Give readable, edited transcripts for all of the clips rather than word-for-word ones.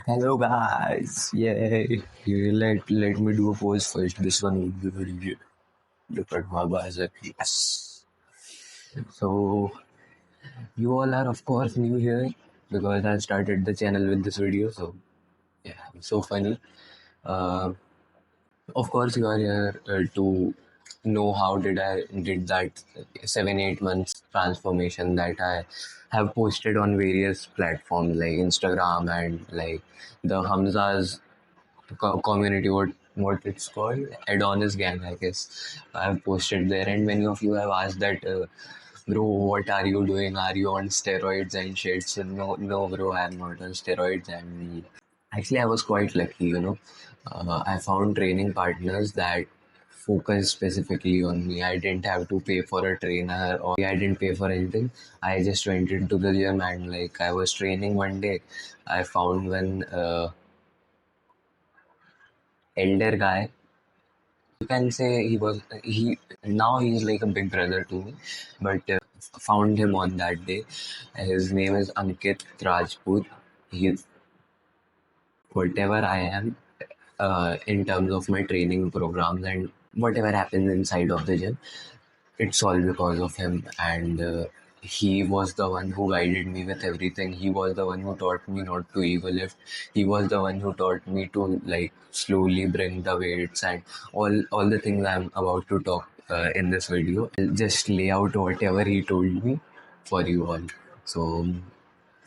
Hello guys, yay! Let me do a pose first. This one will be very good. Look at my bicep. Yes. So you all are of course new here because I started the channel with this video. So yeah, I'm so funny. Uh, of course you are here to know how did that 7 8 months transformation that I have posted on various platforms like Instagram and like the Hamza's community, what it's called, Adonis gang, I guess. I've posted there, and many of you have asked that, bro, what are you doing? Are you on steroids and shit? So no, bro, I'm not on steroids. And actually, I was quite lucky, I found training partners that focus specifically on me. I didn't have to pay for a trainer, or I didn't pay for anything. I just went into the gym, and like I was training one day. I found one elder guy. You can say he now he's like a big brother to me, but found him on that day. His name is Ankit Rajput. He's whatever I am in terms of my training programs and whatever happens inside of the gym. It's all because of him, and he was the one who guided me with everything. He was the one who taught me not to ego lift. He was the one who taught me to like slowly bring the weights and all the things I'm about to talk in this video. I'll just lay out whatever he told me for you all. So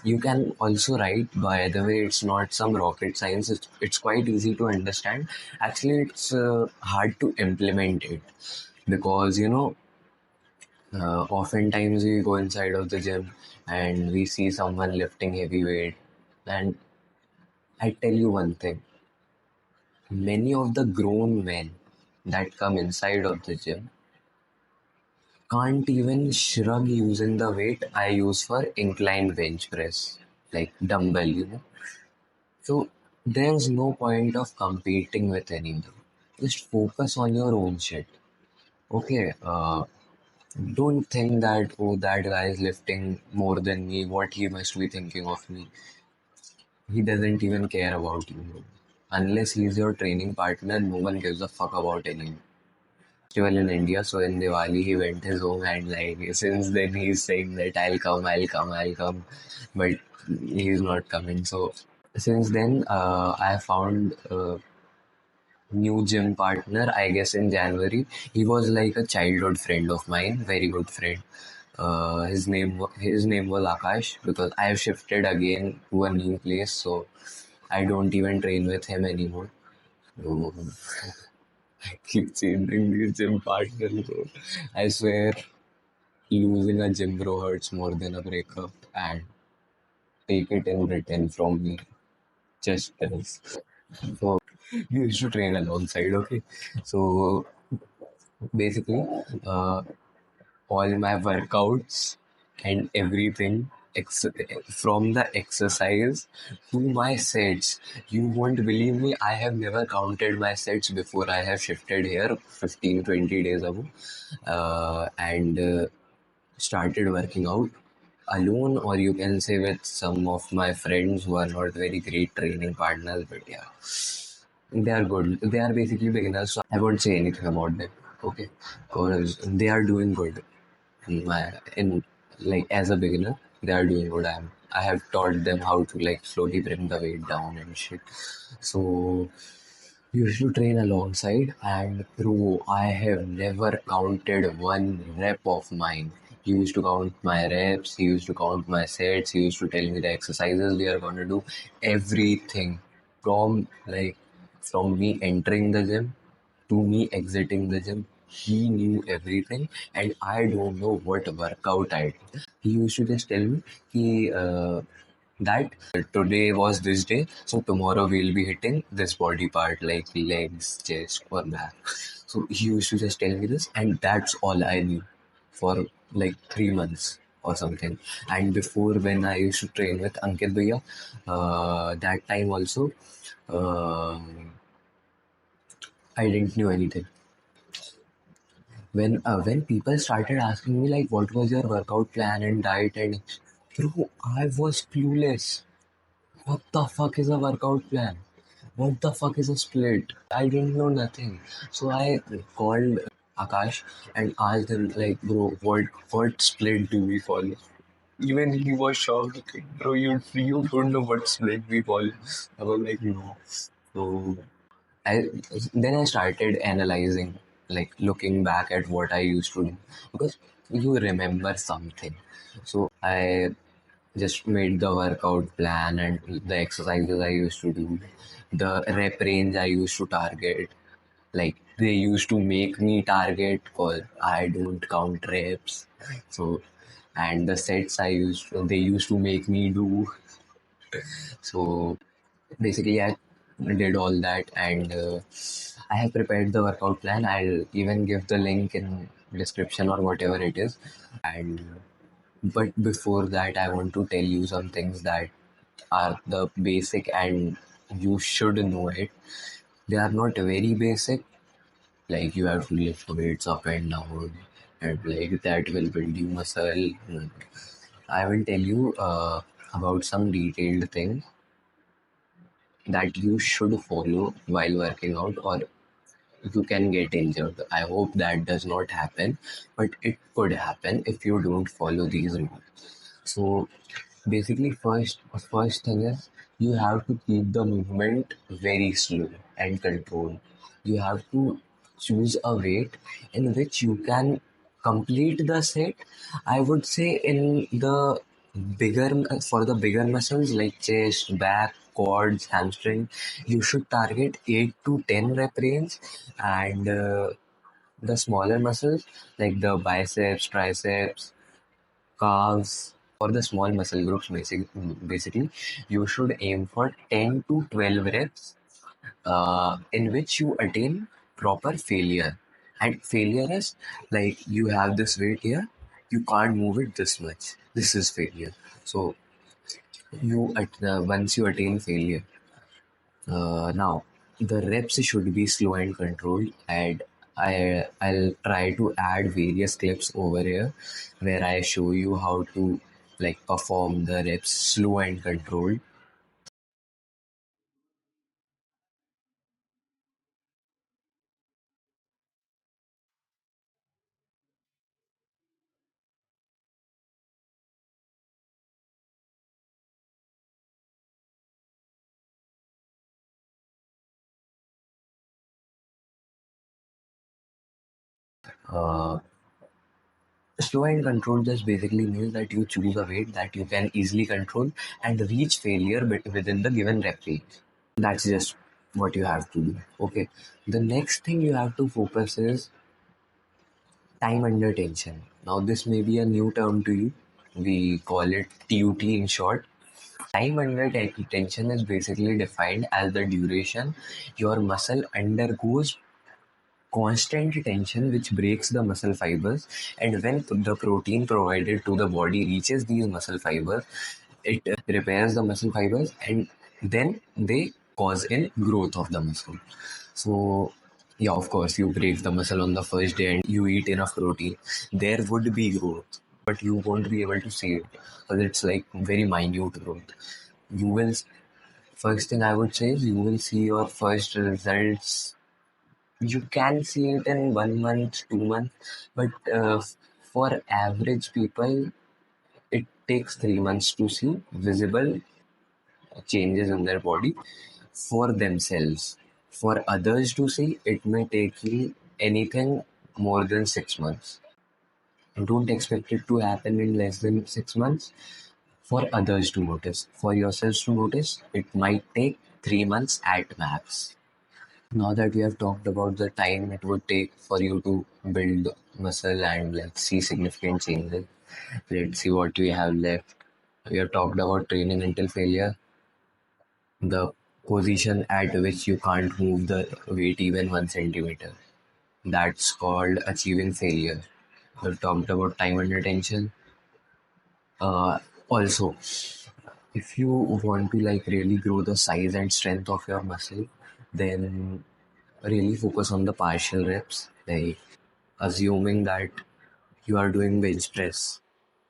you can also write. By the way, it's not some rocket science. It's quite easy to understand. Actually, it's hard to implement it because oftentimes we go inside of the gym and we see someone lifting heavy weight. And I tell you one thing, many of the grown men that come inside of the gym can't even shrug using the weight I use for incline bench press, like dumbbell. So there's no point of competing with anyone. Just focus on your own shit. Okay, don't think that, oh, that guy is lifting more than me, what he must be thinking of me. He doesn't even care about you. Unless he's your training partner, no one gives a fuck about anyone. Festival in India, so in Diwali he went his home, and like since then he's saying that I'll come, but he's not coming. So since then, I found a new gym partner, I guess in January. He was like a childhood friend of mine, very good friend. His name was Akash because I have shifted again to a new place, so I don't even train with him anymore. So, I keep changing these gym partners, bro. I swear, losing a gym bro hurts more than a breakup, and take it in return from me. Just this. So you used to train alongside, okay? So basically, uh, all my workouts and everything from the exercise to my sets. You won't believe me, I have never counted my sets before I have shifted here 15 20 days ago, and started working out alone, or you can say with some of my friends who are not very great training partners, but yeah, they are good. They are basically beginners, so I won't say anything about them. Okay, because they are doing good. In like as a beginner, they are doing good. I have taught them how to like slowly bring the weight down and shit. So you should train alongside, and bro, I have never counted one rep of mine. He used to count my reps, he used to count my sets, he used to tell me the exercises we are gonna do, everything from like from me entering the gym to me exiting the gym. He knew everything, and I don't know what workout I did. He used to just tell me that today was this day, so tomorrow we'll be hitting this body part like legs, chest, or back. So he used to just tell me this, and that's all I knew for like 3 months or something. And before, when I used to train with Ankit Bhaiya, that time also, uh, I didn't know anything. When people started asking me like what was your workout plan and diet, and bro, I was clueless. What the fuck is a workout plan? What the fuck is a split? I didn't know nothing. So I called Akash and asked him like, bro, what split do we follow? Even he was shocked. Like, bro, you don't know what split we follow. I was like, no. So I then I started analyzing, like looking back at what I used to do because you remember something. So I just made the workout plan and the exercises I used to do, the rep range I used to target. Like they used to make me target because I don't count reps. So and the sets they used to make me do. So basically I did all that and I have prepared the workout plan. I'll even give the link in description or whatever it is. And but before that I want to tell you some things that are the basic and you should know it. They are not very basic, like you have to lift weights up and down and like that will build you muscle. I will tell you about some detailed things that you should follow while working out or you can get injured. I hope that does not happen, but it could happen if you don't follow these rules. So basically, first thing is you have to keep the movement very slow and controlled. You have to choose a weight in which you can complete the set. I would say in the bigger for the bigger muscles like chest, back, quads, hamstring, you should target 8 to 10 rep range, and the smaller muscles like the biceps, triceps, calves, for the small muscle groups, basically, you should aim for 10 to 12 reps in which you attain proper failure. And failure is like you have this weight here, you can't move it this much. This is failure. So once you attain failure, now the reps should be slow and controlled, and I'll try to add various clips over here where I show you how to like perform the reps slow and controlled. Uh, Slow and controlled just basically means that you choose a weight that you can easily control and reach failure within the given rep range. That's just what you have to do. Okay. The next thing you have to focus is time under tension. Now, this may be a new term to you. We call it TUT in short. Time under tension is basically defined as the duration your muscle undergoes constant tension which breaks the muscle fibers, and when the protein provided to the body reaches these muscle fibers, it repairs the muscle fibers and then they cause in growth of the muscle. So yeah, of course, you break the muscle on the first day and you eat enough protein, there would be growth, but you won't be able to see it because it's like very minute growth. You will First thing I would say is you will see your first results. You can see it in 1 month, 2 months, but for average people, it takes 3 months to see visible changes in their body for themselves. For others to see, it may take you anything more than 6 months. Don't expect it to happen in less than 6 months for others to notice. For yourselves to notice, it might take 3 months at max. Now that we have talked about the time it would take for you to build muscle and like see significant changes, let's see what we have left. We have talked about training until failure, the position at which you can't move the weight even 1 centimeter. That's called achieving failure. We've talked about time under tension. Also, if you want to like really grow the size and strength of your muscle, then really focus on the partial reps, like assuming that you are doing bench press.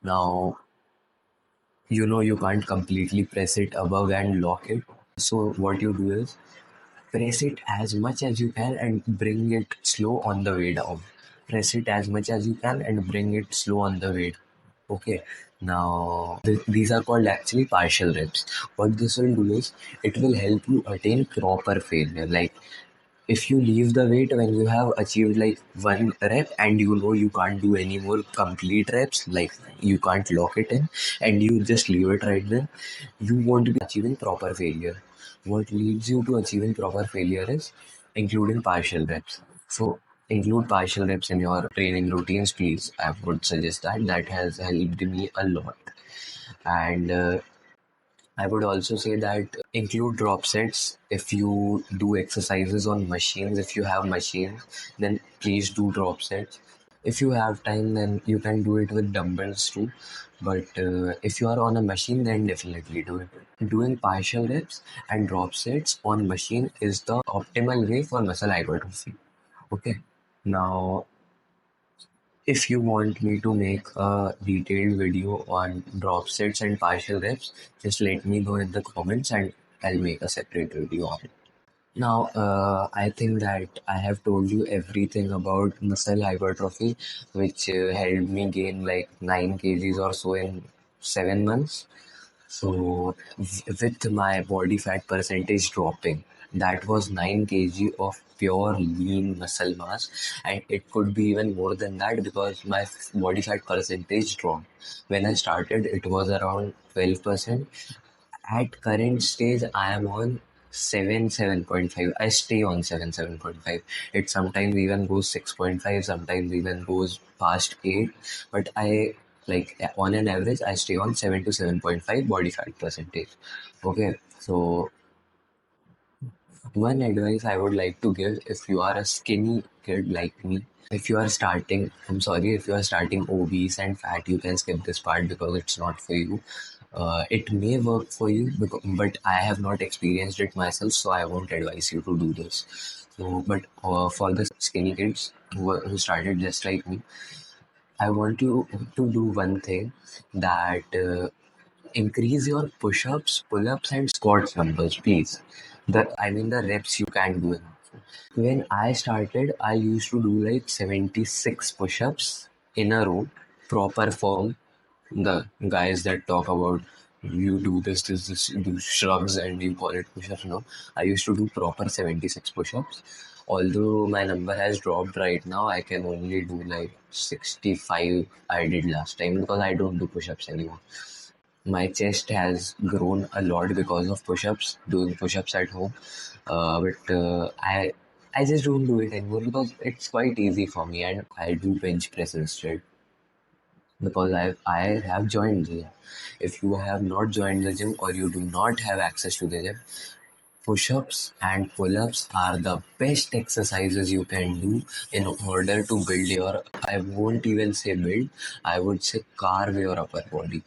Now, you can't completely press it above and lock it. So what you do is press it as much as you can and bring it slow on the way down. Press it as much as you can and bring it slow on the way. Okay. Now these are called actually partial reps. What this will do is it will help you attain proper failure. Like if you leave the weight when you have achieved like one rep and you can't do any more complete reps, like you can't lock it in and you just leave it right there, you won't be achieving proper failure. What leads you to achieving proper failure is including partial reps. So include partial reps in your training routines, please. I would suggest that. That has helped me a lot. And I would also say that include drop sets. If you do exercises on machines, if you have machines, then please do drop sets. If you have time, then you can do it with dumbbells too. But if you are on a machine, then definitely do it. Doing partial reps and drop sets on machine is the optimal way for muscle hypertrophy. Okay. Now, if you want me to make a detailed video on drop sets and partial reps, just let me know in the comments and I'll make a separate video on it. Now, I think that I have told you everything about muscle hypertrophy, which helped me gain like 9 kgs or so in 7 months. So, with my body fat percentage dropping, that was 9 kg of pure lean muscle mass, and it could be even more than that because my body fat percentage dropped. When I started, it was around 12%. At current stage, I am on 7.5. I stay on 7.5. It sometimes even goes 6.5, sometimes even goes past 8. But I like on an average, I stay on 7 to 7.5 body fat percentage. Okay, so one advice I would like to give if you are a skinny kid like me, if you are starting, I'm sorry, if you are starting obese and fat, you can skip this part because it's not for you. It may work for you, but I have not experienced it myself, so I won't advise you to do this. So, but for the skinny kids who started just like me, I want you to do one thing that increase your push-ups, pull-ups, and squats numbers, please. The reps you can do. When I started, I used to do like 76 push-ups in a row, proper form. The guys that talk about you do this, do shrugs and you call it push-ups. No, I used to do proper 76 push-ups. Although my number has dropped right now, I can only do like 65 I did last time because I don't do push-ups anymore. My chest has grown a lot because of push-ups, doing push-ups at home. But I just don't do it anymore because it's quite easy for me and I do bench press instead because I have joined the gym. If you have not joined the gym or you do not have access to the gym, push-ups and pull-ups are the best exercises you can do in order to build your, I won't even say build, I would say carve your upper body.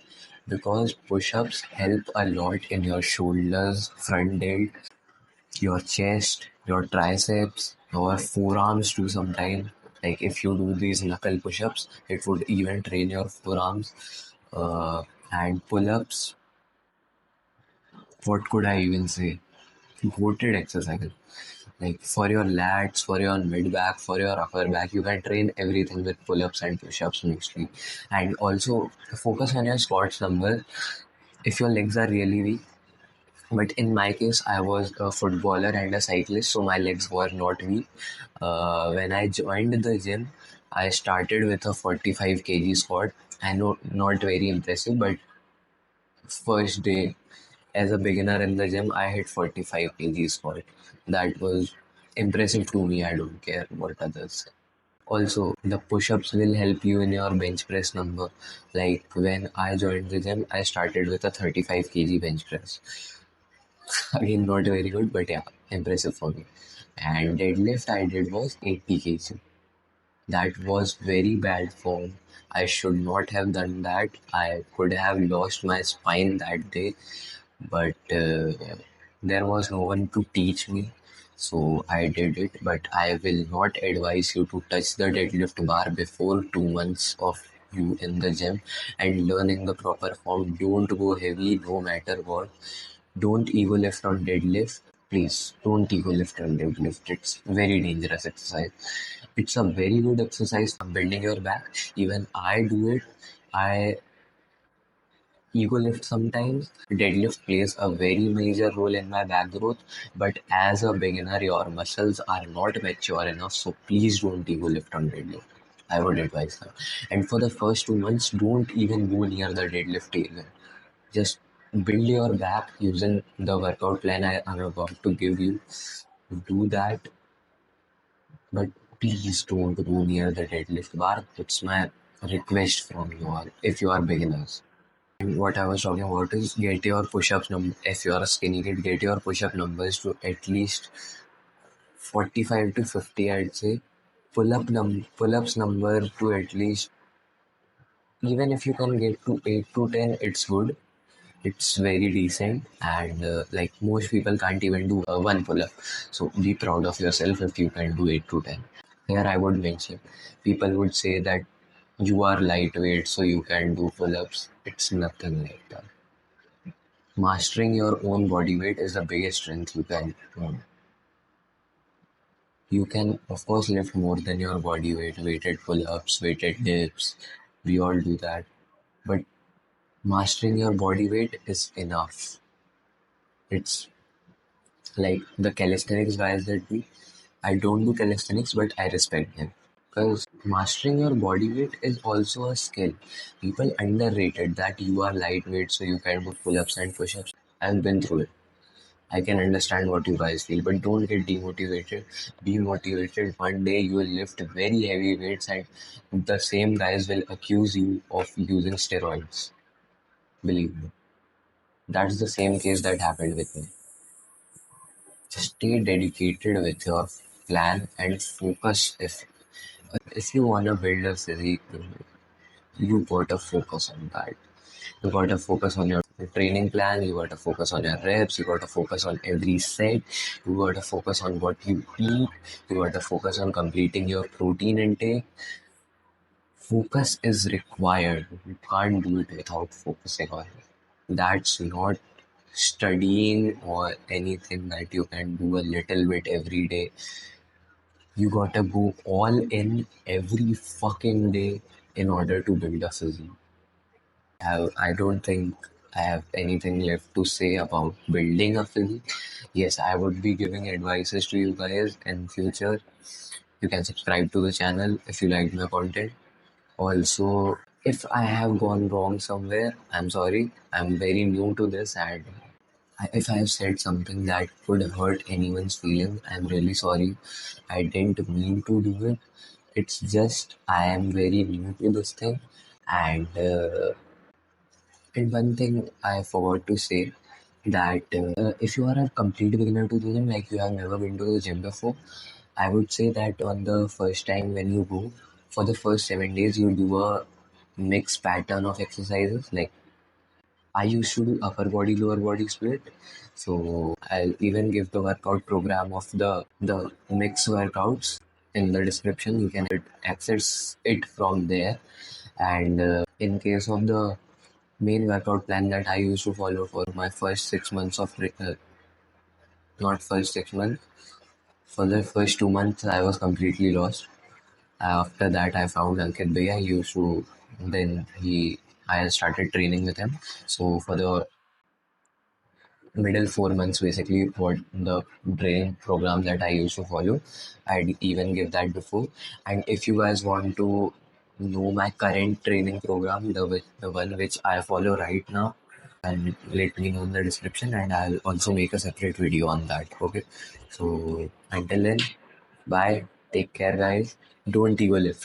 Because push-ups help a lot in your shoulders, front delt, your chest, your triceps, your forearms too sometimes. Like if you do these knuckle push-ups, it would even train your forearms. And pull-ups, what could I even say? Goated exercise. Like for your lats, for your mid back, for your upper back, you can train everything with pull-ups and push-ups mostly. And also focus on your squats number. If your legs are really weak, but in my case, I was a footballer and a cyclist, so my legs were not weak. When I joined the gym, I started with a 45 kg squat. I know not very impressive, but first day as a beginner in the gym, I hit 45 kg squat. That was impressive to me. I don't care what others say. Also, the push-ups will help you in your bench press number. Like when I joined the gym, I started with a 35 kg bench press. Again, not very good, but yeah, impressive for me. And deadlift I did was 80 kg. That was very bad form. I should not have done that. I could have lost my spine that day, but there was no one to teach me. So I did it, but I will not advise you to touch the deadlift bar before 2 months of you in the gym and learning the proper form. Don't go heavy no matter what. Don't ego lift on deadlift. Please don't ego lift on deadlift. It's very dangerous exercise. It's a very good exercise for building your back. Even I do it. I ego lift sometimes. Deadlift plays a very major role in my back growth. But as a beginner, your muscles are not mature enough. So please don't ego lift on deadlift. I would advise that. And for the first 2 months, don't even go near the deadlift area. Just build your back using the workout plan I am about to give you. Do that, but please don't go near the deadlift bar. It's my request from you all if you are beginners. And what I was talking about is get your push-ups number. If you are a skinny kid, get your push-up numbers to at least 45 to 50, I'd say. Pull-ups number to at least, even if you can get to 8 to 10, it's good. It's very decent, and like most people can't even do one pull-up. So be proud of yourself if you can do 8 to 10. Here I would mention, people would say that you are lightweight so you can do pull-ups. It's nothing like that. Mastering your own body weight is the biggest strength you can. You can of course lift more than your body weight, weighted pull-ups, weighted dips. We all do that, but mastering your body weight is enough. It's like the calisthenics guys that do. I don't do calisthenics, but I respect them because mastering your body weight is also a skill. People underrated that you are lightweight, so you can do pull-ups and push-ups. I've been through it. I can understand what you guys feel, but don't get demotivated. Be motivated. One day you will lift very heavy weights, and the same guys will accuse you of using steroids. Believe me, that's the same case that happened with me. Just stay dedicated with your plan and focus. If you wanna build a physique, you gotta focus on that. You gotta focus on your training plan. You gotta focus on your reps. You gotta focus on every set. You gotta focus on what you eat. You gotta focus on completing your protein intake. Focus is required. You can't do it without focusing on it. That's not studying or anything that you can do a little bit every day. You gotta go all in every fucking day in order to build a physique. I don't think I have anything left to say about building a physique. Yes, I would be giving advices to you guys in future. You can subscribe to the channel if you like my content. Also, if I have gone wrong somewhere, I'm sorry. I'm very new to this, and if I have said something that could hurt anyone's feelings, I'm really sorry. I didn't mean to do it. It's just I am very new to this thing, and one thing I forgot to say that if you are a complete beginner to the gym, like you have never been to the gym before, I would say that on the first time when you go, for the first 7 days, you do a mixed pattern of exercises. Like I used to do upper body, lower body split. So I'll even give the workout program of the mix workouts in the description. You can access it from there. And in case of the main workout plan that I used to follow for my first 6 months of not first 6 months, for the first 2 months I was completely lost. After that I found Ankit Bhaiya. He used to then he I started training with him. So for the middle 4 months, basically what the training program that I used to follow, I'd even give that before. And if you guys want to know my current training program, the one which I follow right now, and let me know in the description, and I'll also make a separate video on that. Okay, so until then, bye, take care guys, don't ego lift.